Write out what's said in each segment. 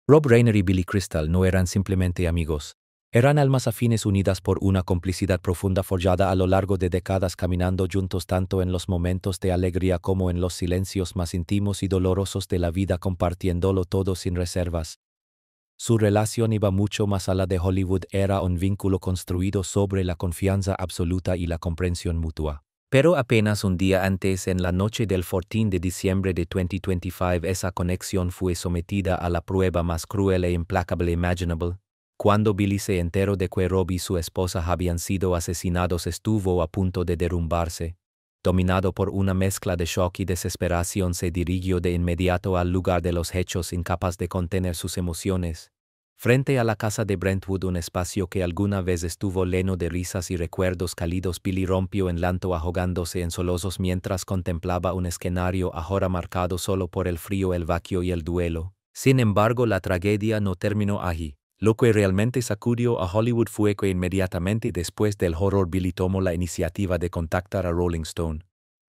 Rob Reiner y Billy Crystal no eran simplemente amigos. Eran almas afines unidas por una complicidad profunda forjada a lo largo de décadas caminando juntos tanto en los momentos de alegría como en los silencios más íntimos y dolorosos de la vida compartiéndolo todo sin reservas. Su relación iba mucho más allá de Hollywood, era un vínculo construido sobre la confianza absoluta y la comprensión mutua. Pero apenas un día antes, en la noche del 14 de diciembre de 2025, esa conexión fue sometida a la prueba más cruel e implacable imaginable. Cuando Billy se enteró de que Rob y su esposa habían sido asesinados, estuvo a punto de derrumbarse. Dominado por una mezcla de shock y desesperación, se dirigió de inmediato al lugar de los hechos, incapaz de contener sus emociones. Frente a la casa de Brentwood, un espacio que alguna vez estuvo lleno de risas y recuerdos cálidos, Billy rompió en llanto ahogándose en sollozos mientras contemplaba un escenario ahora marcado solo por el frío, el vacío y el duelo. Sin embargo, la tragedia no terminó allí. Lo que realmente sacudió a Hollywood fue que inmediatamente después del horror, Billy tomó la iniciativa de contactar a Rolling Stone.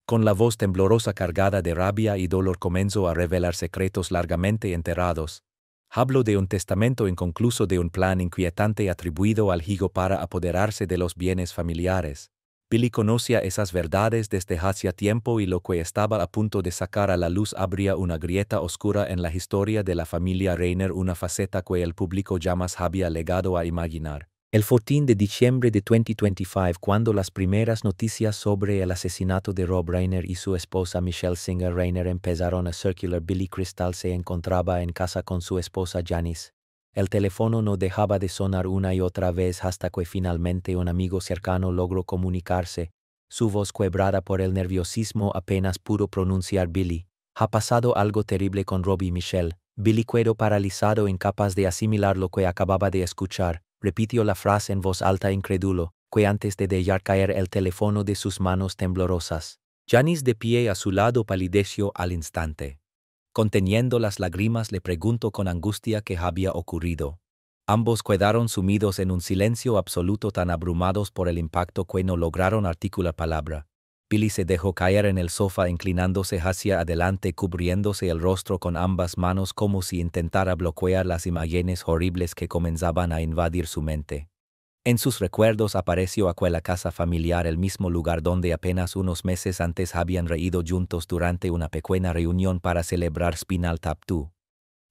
Con la voz temblorosa cargada de rabia y dolor comenzó a revelar secretos largamente enterrados. Habló de un testamento inconcluso, de un plan inquietante atribuido al hijo para apoderarse de los bienes familiares. Billy conocía esas verdades desde hacía tiempo y lo que estaba a punto de sacar a la luz abría una grieta oscura en la historia de la familia Reiner, una faceta que el público jamás había llegado a imaginar. El 14 de diciembre de 2025, cuando las primeras noticias sobre el asesinato de Rob Reiner y su esposa Michelle Singer Reiner empezaron a circular, Billy Crystal se encontraba en casa con su esposa Janice. El teléfono no dejaba de sonar una y otra vez hasta que finalmente un amigo cercano logró comunicarse. Su voz quebrada por el nerviosismo apenas pudo pronunciar: Billy, ha pasado algo terrible con Rob y Michelle. Billy quedó paralizado, incapaz de asimilar lo que acababa de escuchar. Repitió la frase en voz alta, incrédulo, que antes de dejar caer el teléfono de sus manos temblorosas. Janice, de pie a su lado, palideció al instante. Conteniendo las lágrimas, le preguntó con angustia qué había ocurrido. Ambos quedaron sumidos en un silencio absoluto, tan abrumados por el impacto que no lograron articular palabra. Billy se dejó caer en el sofá, inclinándose hacia adelante, cubriéndose el rostro con ambas manos como si intentara bloquear las imágenes horribles que comenzaban a invadir su mente. En sus recuerdos apareció aquella casa familiar, el mismo lugar donde apenas unos meses antes habían reído juntos durante una pequeña reunión para celebrar Spinal Tap 2.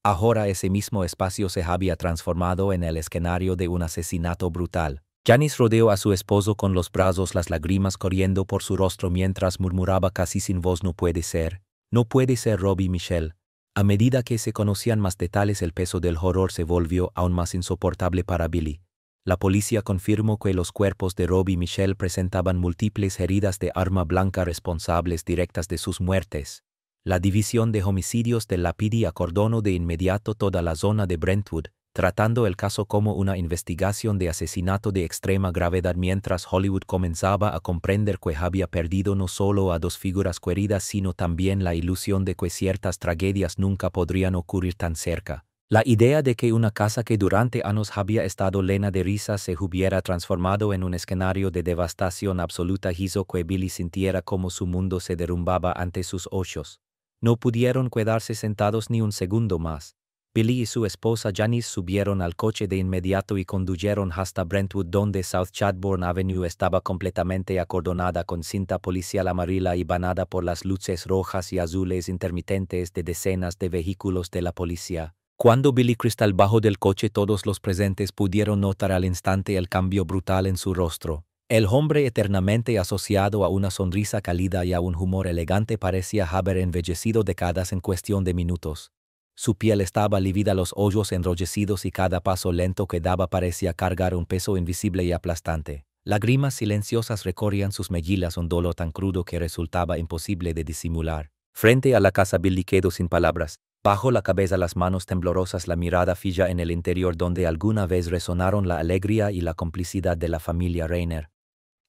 Ahora ese mismo espacio se había transformado en el escenario de un asesinato brutal. Janice rodeó a su esposo con los brazos, las lágrimas corriendo por su rostro mientras murmuraba casi sin voz: no puede ser Rob y Michelle. A medida que se conocían más detalles, el peso del horror se volvió aún más insoportable para Billy. La policía confirmó que los cuerpos de Rob y Michelle presentaban múltiples heridas de arma blanca responsables directas de sus muertes. La División de Homicidios del PD acordonó de inmediato toda la zona de Brentwood, tratando el caso como una investigación de asesinato de extrema gravedad, mientras Hollywood comenzaba a comprender que había perdido no solo a dos figuras queridas, sino también la ilusión de que ciertas tragedias nunca podrían ocurrir tan cerca. La idea de que una casa que durante años había estado llena de risas se hubiera transformado en un escenario de devastación absoluta hizo que Billy sintiera como su mundo se derrumbaba ante sus ojos. No pudieron quedarse sentados ni un segundo más. Billy y su esposa Janice subieron al coche de inmediato y condujeron hasta Brentwood, donde South Chadbourne Avenue estaba completamente acordonada con cinta policial amarilla y banada por las luces rojas y azules intermitentes de decenas de vehículos de la policía. Cuando Billy Crystal bajó del coche, todos los presentes pudieron notar al instante el cambio brutal en su rostro. El hombre, eternamente asociado a una sonrisa cálida y a un humor elegante, parecía haber envejecido décadas en cuestión de minutos. Su piel estaba lívida, los ojos enrojecidos y cada paso lento que daba parecía cargar un peso invisible y aplastante. Lágrimas silenciosas recorrían sus mejillas, un dolor tan crudo que resultaba imposible de disimular. Frente a la casa, Billy quedó sin palabras. Bajó la cabeza, las manos temblorosas, la mirada fija en el interior donde alguna vez resonaron la alegría y la complicidad de la familia Reiner.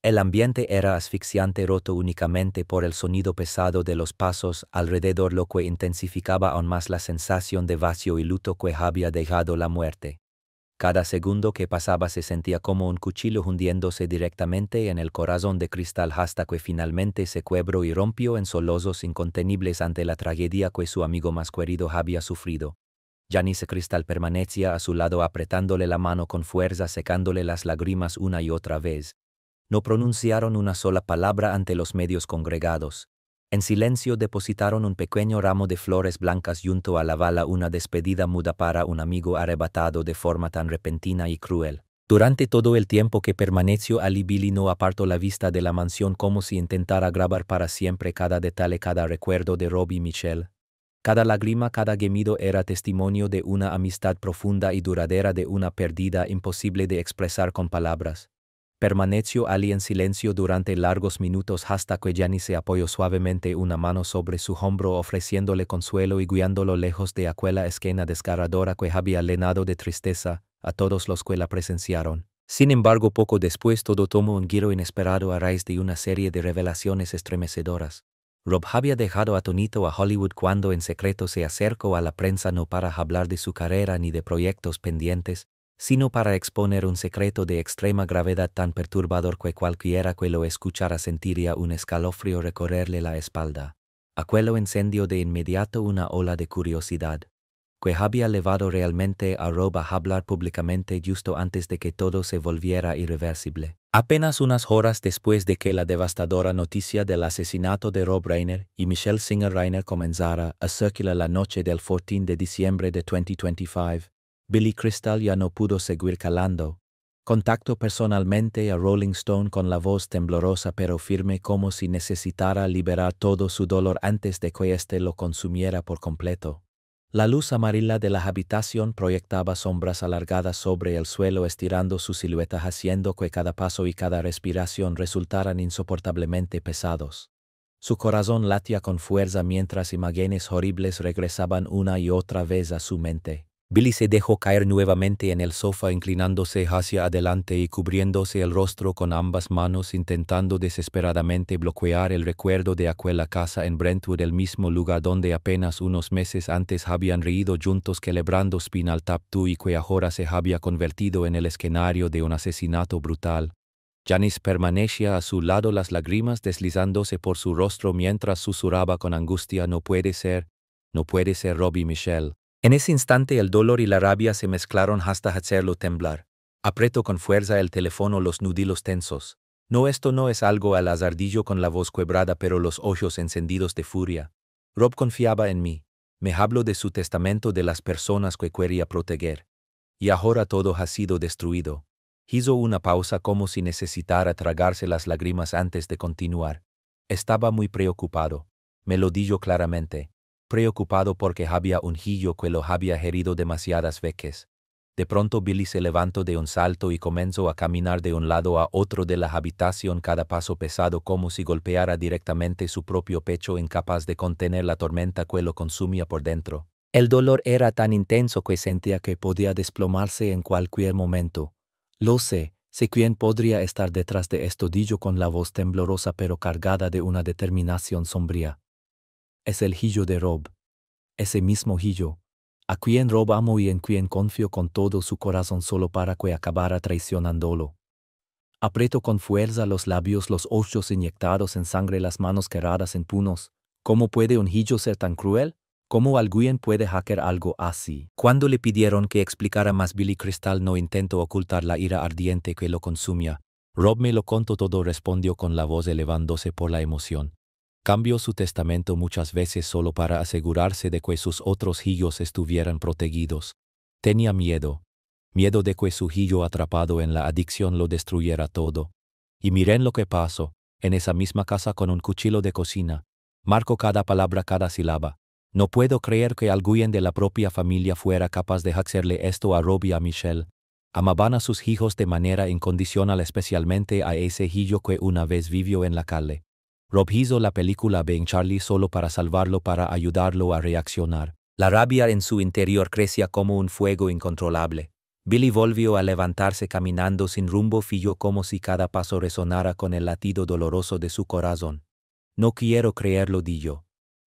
El ambiente era asfixiante, roto únicamente por el sonido pesado de los pasos alrededor, lo que intensificaba aún más la sensación de vacío y luto que había dejado la muerte. Cada segundo que pasaba se sentía como un cuchillo hundiéndose directamente en el corazón de Crystal, hasta que finalmente se quebró y rompió en sollozos incontenibles ante la tragedia que su amigo más querido había sufrido. Janice Cristal permanecía a su lado apretándole la mano con fuerza, secándole las lágrimas una y otra vez. No pronunciaron una sola palabra ante los medios congregados. En silencio depositaron un pequeño ramo de flores blancas junto a la bala, una despedida muda para un amigo arrebatado de forma tan repentina y cruel. Durante todo el tiempo que permaneció allí, Billy no apartó la vista de la mansión, como si intentara grabar para siempre cada detalle, cada recuerdo de Rob y Michelle. Cada lágrima, cada gemido era testimonio de una amistad profunda y duradera, de una pérdida imposible de expresar con palabras. Permaneció allí en silencio durante largos minutos hasta que Janice apoyó suavemente una mano sobre su hombro, ofreciéndole consuelo y guiándolo lejos de aquella escena desgarradora que había llenado de tristeza a todos los que la presenciaron. Sin embargo, poco después todo tomó un giro inesperado a raíz de una serie de revelaciones estremecedoras. Rob había dejado atónito a Hollywood cuando en secreto se acercó a la prensa, no para hablar de su carrera ni de proyectos pendientes, sino para exponer un secreto de extrema gravedad tan perturbador que cualquiera que lo escuchara sentiría un escalofrío recorrerle la espalda. Aquello encendió de inmediato una ola de curiosidad, que había llevado realmente a Rob a hablar públicamente justo antes de que todo se volviera irreversible. Apenas unas horas después de que la devastadora noticia del asesinato de Rob Reiner y Michelle Singer Reiner comenzara a circular la noche del 14 de diciembre de 2025, Billy Crystal ya no pudo seguir calando. Contactó personalmente a Rolling Stone con la voz temblorosa pero firme, como si necesitara liberar todo su dolor antes de que éste lo consumiera por completo. La luz amarilla de la habitación proyectaba sombras alargadas sobre el suelo, estirando su silueta, haciendo que cada paso y cada respiración resultaran insoportablemente pesados. Su corazón latía con fuerza mientras imágenes horribles regresaban una y otra vez a su mente. Billy se dejó caer nuevamente en el sofá, inclinándose hacia adelante y cubriéndose el rostro con ambas manos, intentando desesperadamente bloquear el recuerdo de aquella casa en Brentwood, el mismo lugar donde apenas unos meses antes habían reído juntos celebrando Spinal Tap 2 y que ahora se había convertido en el escenario de un asesinato brutal. Janice permanecía a su lado, las lágrimas deslizándose por su rostro mientras susurraba con angustia: no puede ser Rob y Michelle. En ese instante el dolor y la rabia se mezclaron hasta hacerlo temblar. Apretó con fuerza el teléfono, los nudillos tensos. No, esto no es algo al azardillo, con la voz quebrada pero los ojos encendidos de furia. Rob confiaba en mí. Me habló de su testamento, de las personas que quería proteger. Y ahora todo ha sido destruido. Hizo una pausa como si necesitara tragarse las lágrimas antes de continuar. Estaba muy preocupado. Me lo dijo claramente. Preocupado porque había un hillo que lo había herido demasiadas veces. De pronto Billy se levantó de un salto y comenzó a caminar de un lado a otro de la habitación, cada paso pesado como si golpeara directamente su propio pecho, incapaz de contener la tormenta que lo consumía por dentro. El dolor era tan intenso que sentía que podía desplomarse en cualquier momento. Lo sé quién podría estar detrás de esto, dijo con la voz temblorosa pero cargada de una determinación sombría. Es el hillo de Rob. Ese mismo hillo, a quien Rob amó y en quien confió con todo su corazón solo para que acabara traicionándolo. Apretó con fuerza los labios, los ojos inyectados en sangre, las manos quebradas en puños. ¿Cómo puede un hillo ser tan cruel? ¿Cómo alguien puede hacer algo así? Cuando le pidieron que explicara más, Billy Crystal no intentó ocultar la ira ardiente que lo consumía. Rob me lo contó todo, respondió con la voz elevándose por la emoción. Cambió su testamento muchas veces solo para asegurarse de que sus otros hijos estuvieran protegidos. Tenía miedo de que su hijo atrapado en la adicción lo destruyera todo. Y miren lo que pasó. En esa misma casa, con un cuchillo de cocina, marcó cada palabra, cada sílaba. No puedo creer que alguien de la propia familia fuera capaz de hacerle esto a Rob y a Michelle. Amaban a sus hijos de manera incondicional, especialmente a ese hijo que una vez vivió en la calle. Rob hizo la película Ben Charlie solo para salvarlo, para ayudarlo a reaccionar. La rabia en su interior crecía como un fuego incontrolable. Billy volvió a levantarse caminando sin rumbo fijo, como si cada paso resonara con el latido doloroso de su corazón. No quiero creerlo, dijo.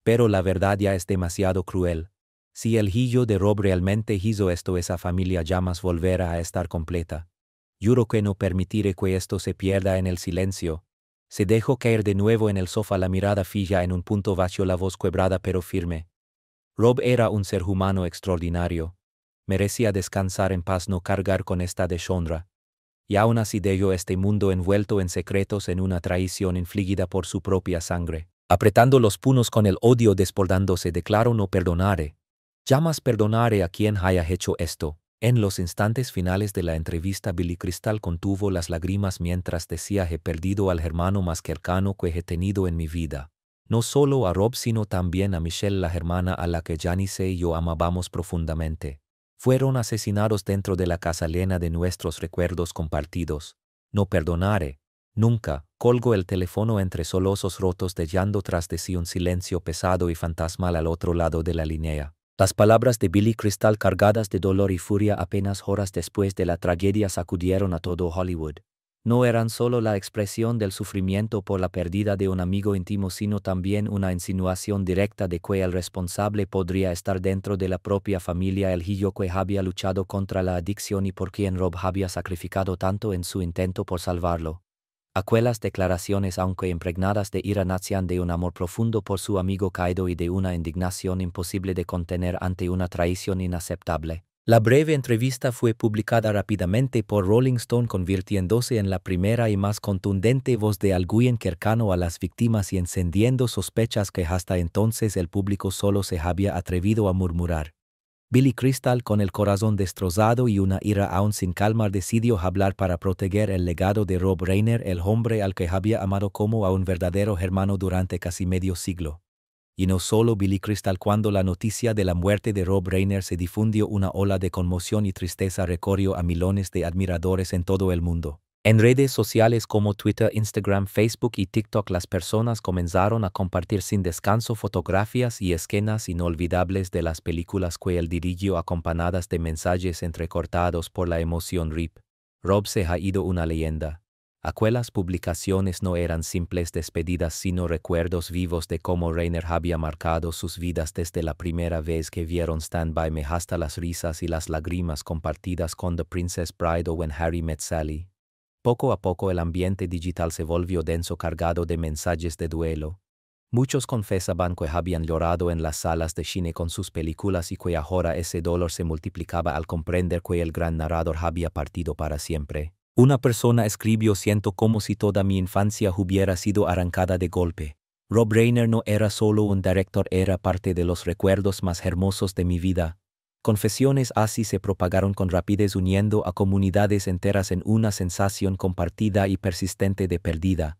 Pero la verdad ya es demasiado cruel. Si el hijo de Rob realmente hizo esto, esa familia jamás volverá a estar completa. Juro que no permitiré que esto se pierda en el silencio. Se dejó caer de nuevo en el sofá, la mirada fija en un punto vacío, la voz quebrada pero firme. Rob era un ser humano extraordinario. Merecía descansar en paz, no cargar con esta deshonra. Y aún así dejó este mundo envuelto en secretos en una traición infligida por su propia sangre. Apretando los puños con el odio desbordándose, declaró: no perdonaré. Jamás perdonaré a quien haya hecho esto. En los instantes finales de la entrevista, Billy Crystal contuvo las lágrimas mientras decía: he perdido al hermano más cercano que he tenido en mi vida. No solo a Rob, sino también a Michelle, la hermana a la que Janice y yo amábamos profundamente. Fueron asesinados dentro de la casa llena de nuestros recuerdos compartidos. No perdonaré. Nunca. Colgó el teléfono entre sollozos rotos, dejando tras de sí un silencio pesado y fantasmal al otro lado de la línea. Las palabras de Billy Crystal, cargadas de dolor y furia apenas horas después de la tragedia, sacudieron a todo Hollywood. No eran solo la expresión del sufrimiento por la pérdida de un amigo íntimo, sino también una insinuación directa de que el responsable podría estar dentro de la propia familia, el hijo que había luchado contra la adicción y por quien Rob había sacrificado tanto en su intento por salvarlo. Aquellas declaraciones, aunque impregnadas de ira, nacían de un amor profundo por su amigo caído y de una indignación imposible de contener ante una traición inaceptable. La breve entrevista fue publicada rápidamente por Rolling Stone, convirtiéndose en la primera y más contundente voz de alguien cercano a las víctimas y encendiendo sospechas que hasta entonces el público solo se había atrevido a murmurar. Billy Crystal, con el corazón destrozado y una ira aún sin calmar, decidió hablar para proteger el legado de Rob Reiner, el hombre al que había amado como a un verdadero hermano durante casi medio siglo. Y no solo Billy Crystal. Cuando la noticia de la muerte de Rob Reiner se difundió, una ola de conmoción y tristeza recorrió a millones de admiradores en todo el mundo. En redes sociales como Twitter, Instagram, Facebook y TikTok, las personas comenzaron a compartir sin descanso fotografías y escenas inolvidables de las películas que él dirigió, acompañadas de mensajes entrecortados por la emoción. RIP. Rob se ha ido, una leyenda. Aquellas publicaciones no eran simples despedidas, sino recuerdos vivos de cómo Reiner había marcado sus vidas desde la primera vez que vieron Stand By Me hasta las risas y las lágrimas compartidas con The Princess Bride o When Harry Met Sally. Poco a poco el ambiente digital se volvió denso, cargado de mensajes de duelo. Muchos confesaban que habían llorado en las salas de cine con sus películas y que ahora ese dolor se multiplicaba al comprender que el gran narrador había partido para siempre. Una persona escribió: siento como si toda mi infancia hubiera sido arrancada de golpe. Rob Reiner no era solo un director, era parte de los recuerdos más hermosos de mi vida. Confesiones así se propagaron con rapidez, uniendo a comunidades enteras en una sensación compartida y persistente de pérdida.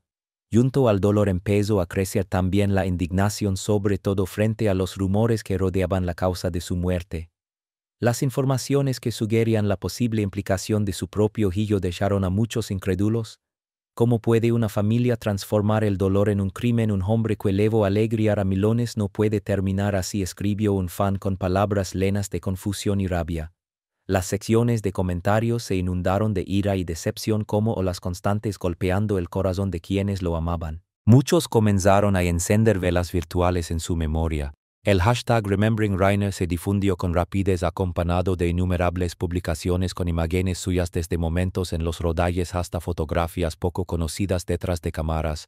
Junto al dolor empezó a crecer también la indignación, sobre todo frente a los rumores que rodeaban la causa de su muerte. Las informaciones que sugerían la posible implicación de su propio hijo dejaron a muchos incrédulos. ¿Cómo puede una familia transformar el dolor en un crimen? Un hombre que llevó alegría a millones no puede terminar así, escribió un fan con palabras llenas de confusión y rabia. Las secciones de comentarios se inundaron de ira y decepción, como olas constantes golpeando el corazón de quienes lo amaban. Muchos comenzaron a encender velas virtuales en su memoria. El hashtag Remembering Reiner se difundió con rapidez, acompañado de innumerables publicaciones con imágenes suyas, desde momentos en los rodajes hasta fotografías poco conocidas detrás de cámaras.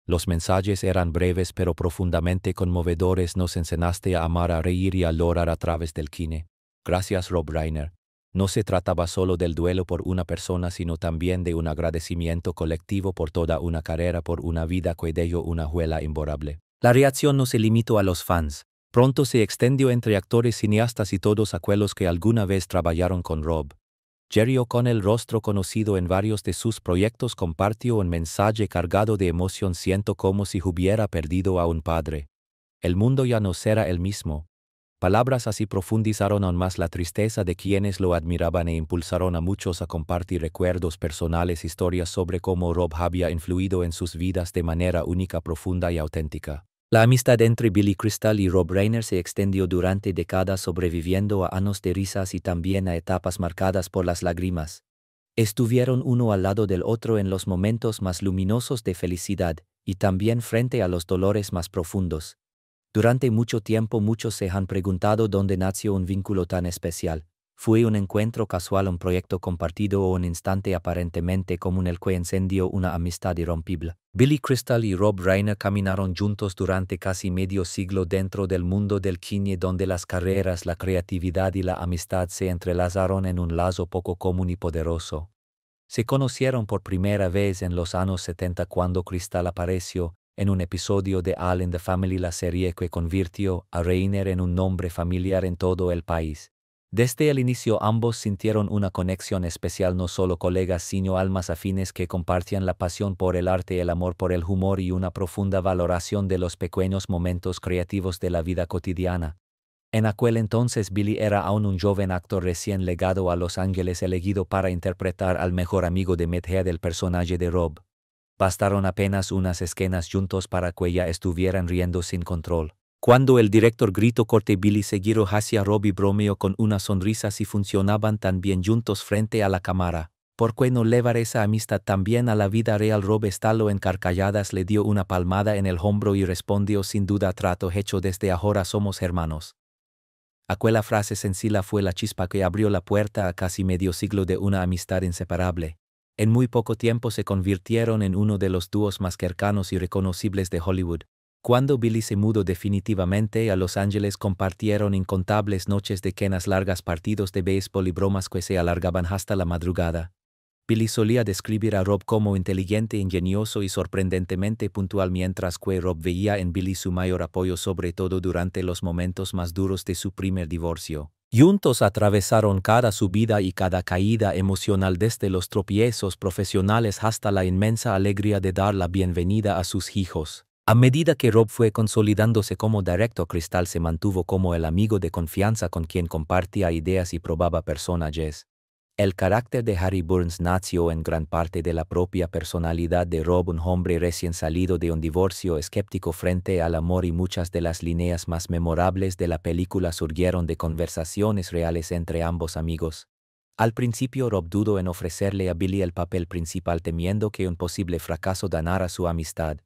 Los mensajes eran breves pero profundamente conmovedores: nos enseñaste a amar, a reír y a llorar a través del cine. Gracias, Rob Reiner. No se trataba solo del duelo por una persona, sino también de un agradecimiento colectivo por toda una carrera, por una vida que dejó una huella imborrable. La reacción no se limitó a los fans. Pronto se extendió entre actores, cineastas y todos aquellos que alguna vez trabajaron con Rob. Jerry O'Connell, rostro conocido en varios de sus proyectos, compartió un mensaje cargado de emoción: siento como si hubiera perdido a un padre. El mundo ya no será el mismo. Palabras así profundizaron aún más la tristeza de quienes lo admiraban e impulsaron a muchos a compartir recuerdos personales, historias sobre cómo Rob había influido en sus vidas de manera única, profunda y auténtica. La amistad entre Billy Crystal y Rob Reiner se extendió durante décadas, sobreviviendo a años de risas y también a etapas marcadas por las lágrimas. Estuvieron uno al lado del otro en los momentos más luminosos de felicidad y también frente a los dolores más profundos. Durante mucho tiempo muchos se han preguntado dónde nació un vínculo tan especial. Fue un encuentro casual, un proyecto compartido o un instante aparentemente común el que encendió una amistad irrompible. Billy Crystal y Rob Reiner caminaron juntos durante casi medio siglo dentro del mundo del cine, donde las carreras, la creatividad y la amistad se entrelazaron en un lazo poco común y poderoso. Se conocieron por primera vez en los años 70 cuando Crystal apareció en un episodio de All in the Family, la serie que convirtió a Reiner en un nombre familiar en todo el país. Desde el inicio ambos sintieron una conexión especial, no solo colegas sino almas afines que compartían la pasión por el arte, el amor por el humor y una profunda valoración de los pequeños momentos creativos de la vida cotidiana. En aquel entonces Billy era aún un joven actor recién llegado a Los Ángeles, elegido para interpretar al mejor amigo de Medea del personaje de Rob. Bastaron apenas unas escenas juntos para que ya estuvieran riendo sin control. Cuando el director gritó corte, Billy se giró hacia Rob y bromeó con una sonrisa: si funcionaban tan bien juntos frente a la cámara, ¿por qué no llevar esa amistad también a la vida real? Rob estalló en carcajadas, le dio una palmada en el hombro y respondió: sin duda, trato hecho, desde ahora somos hermanos. Aquella frase sencilla fue la chispa que abrió la puerta a casi medio siglo de una amistad inseparable. En muy poco tiempo se convirtieron en uno de los dúos más cercanos y reconocibles de Hollywood. Cuando Billy se mudó definitivamente a Los Ángeles, compartieron incontables noches de cenas largas, partidos de béisbol y bromas que se alargaban hasta la madrugada. Billy solía describir a Rob como inteligente, ingenioso y sorprendentemente puntual, mientras que Rob veía en Billy su mayor apoyo, sobre todo durante los momentos más duros de su primer divorcio. Juntos atravesaron cada subida y cada caída emocional, desde los tropiezos profesionales hasta la inmensa alegría de dar la bienvenida a sus hijos. A medida que Rob fue consolidándose como director, Crystal se mantuvo como el amigo de confianza con quien compartía ideas y probaba personajes. El carácter de Harry Burns nació en gran parte de la propia personalidad de Rob, un hombre recién salido de un divorcio, escéptico frente al amor, y muchas de las líneas más memorables de la película surgieron de conversaciones reales entre ambos amigos. Al principio Rob dudó en ofrecerle a Billy el papel principal, temiendo que un posible fracaso dañara su amistad.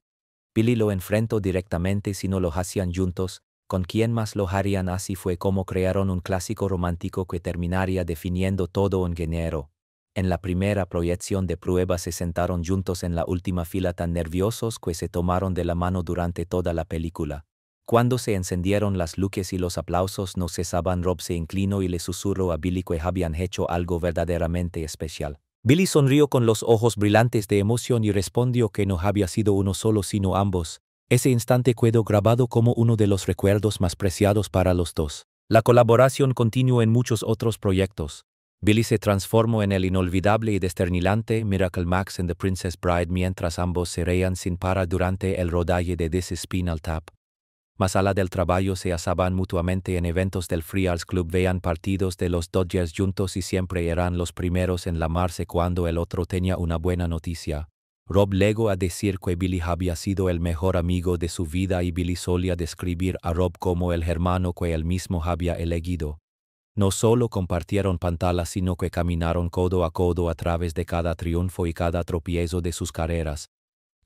Billy lo enfrentó directamente: si no lo hacían juntos, ¿con quién más lo harían? Así fue como crearon un clásico romántico que terminaría definiendo todo un género. En la primera proyección de prueba se sentaron juntos en la última fila, tan nerviosos que se tomaron de la mano durante toda la película. Cuando se encendieron las luces y los aplausos no cesaban, Rob se inclinó y le susurró a Billy que habían hecho algo verdaderamente especial. Billy sonrió con los ojos brillantes de emoción y respondió que no había sido uno solo sino ambos. Ese instante quedó grabado como uno de los recuerdos más preciados para los dos. La colaboración continuó en muchos otros proyectos. Billy se transformó en el inolvidable y desternilante Miracle Max en The Princess Bride, mientras ambos se reían sin parar durante el rodaje de This Is Spinal Tap. Más allá del trabajo, se asaban mutuamente en eventos del Free Arts Club, veían partidos de los Dodgers juntos y siempre eran los primeros en llamarse cuando el otro tenía una buena noticia. Rob llegó a decir que Billy había sido el mejor amigo de su vida, y Billy solía describir a Rob como el hermano que él mismo había elegido. No solo compartieron pantalla, sino que caminaron codo a codo a través de cada triunfo y cada tropiezo de sus carreras.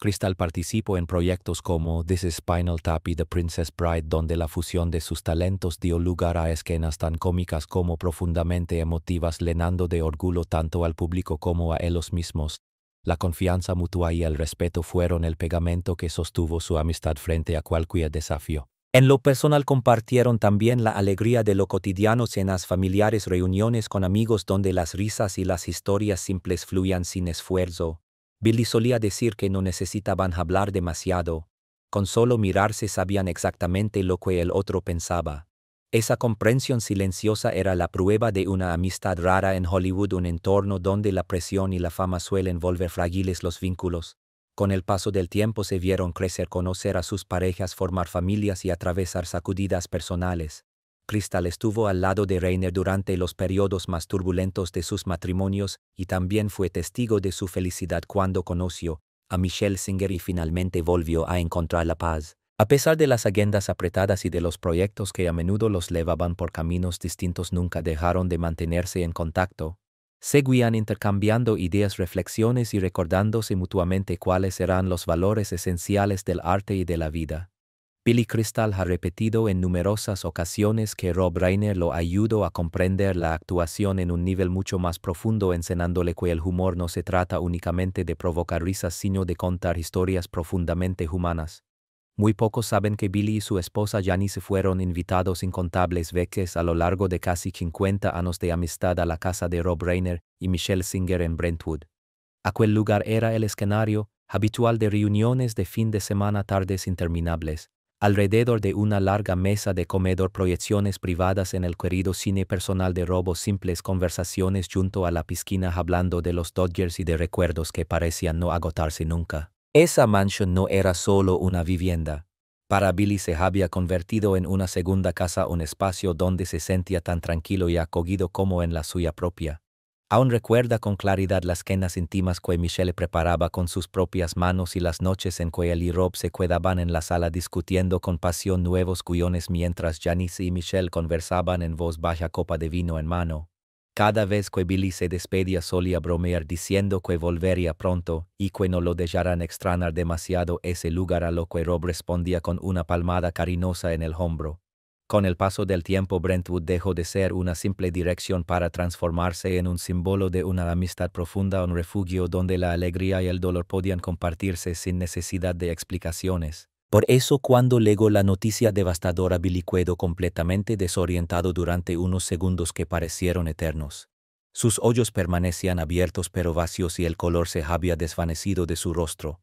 Crystal participó en proyectos como This Is Spinal Tap y The Princess Bride, donde la fusión de sus talentos dio lugar a escenas tan cómicas como profundamente emotivas, llenando de orgullo tanto al público como a ellos mismos. La confianza mutua y el respeto fueron el pegamento que sostuvo su amistad frente a cualquier desafío. En lo personal, compartieron también la alegría de lo cotidiano, cenas familiares, reuniones con amigos donde las risas y las historias simples fluían sin esfuerzo. Billy solía decir que no necesitaban hablar demasiado. Con solo mirarse sabían exactamente lo que el otro pensaba. Esa comprensión silenciosa era la prueba de una amistad rara en Hollywood, un entorno donde la presión y la fama suelen volver frágiles los vínculos. Con el paso del tiempo se vieron crecer, conocer a sus parejas, formar familias y atravesar sacudidas personales. Crystal estuvo al lado de Reiner durante los periodos más turbulentos de sus matrimonios y también fue testigo de su felicidad cuando conoció a Michelle Singer y finalmente volvió a encontrar la paz. A pesar de las agendas apretadas y de los proyectos que a menudo los llevaban por caminos distintos, nunca dejaron de mantenerse en contacto. Seguían intercambiando ideas, reflexiones y recordándose mutuamente cuáles eran los valores esenciales del arte y de la vida. Billy Crystal ha repetido en numerosas ocasiones que Rob Reiner lo ayudó a comprender la actuación en un nivel mucho más profundo, enseñándole que el humor no se trata únicamente de provocar risas sino de contar historias profundamente humanas. Muy pocos saben que Billy y su esposa Janice fueron invitados incontables veces a lo largo de casi 50 años de amistad a la casa de Rob Reiner y Michelle Singer en Brentwood. Aquel lugar era el escenario habitual de reuniones de fin de semana, tardes interminables, alrededor de una larga mesa de comedor, proyecciones privadas en el querido cine personal de Rob o simples conversaciones junto a la piscina hablando de los Dodgers y de recuerdos que parecían no agotarse nunca. Esa mansión no era solo una vivienda. Para Billy se había convertido en una segunda casa, un espacio donde se sentía tan tranquilo y acogido como en la suya propia. Aún recuerda con claridad las cenas íntimas que Michelle preparaba con sus propias manos y las noches en que él y Rob se quedaban en la sala discutiendo con pasión nuevos guiones mientras Janice y Michelle conversaban en voz baja, copa de vino en mano. Cada vez que Billy se despedía solía bromear diciendo que volvería pronto y que no lo dejaran extrañar demasiado ese lugar, a lo que Rob respondía con una palmada cariñosa en el hombro. Con el paso del tiempo, Brentwood dejó de ser una simple dirección para transformarse en un símbolo de una amistad profunda, un refugio donde la alegría y el dolor podían compartirse sin necesidad de explicaciones. Por eso, cuando llegó la noticia devastadora, Billy quedó completamente desorientado durante unos segundos que parecieron eternos. Sus ojos permanecían abiertos pero vacíos y el color se había desvanecido de su rostro.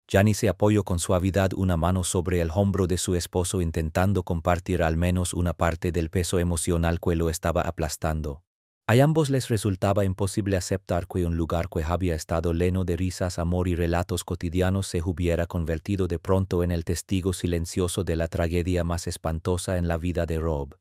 Janice apoyó con suavidad una mano sobre el hombro de su esposo, intentando compartir al menos una parte del peso emocional que lo estaba aplastando. A ambos les resultaba imposible aceptar que un lugar que había estado lleno de risas, amor y relatos cotidianos se hubiera convertido de pronto en el testigo silencioso de la tragedia más espantosa en la vida de Rob.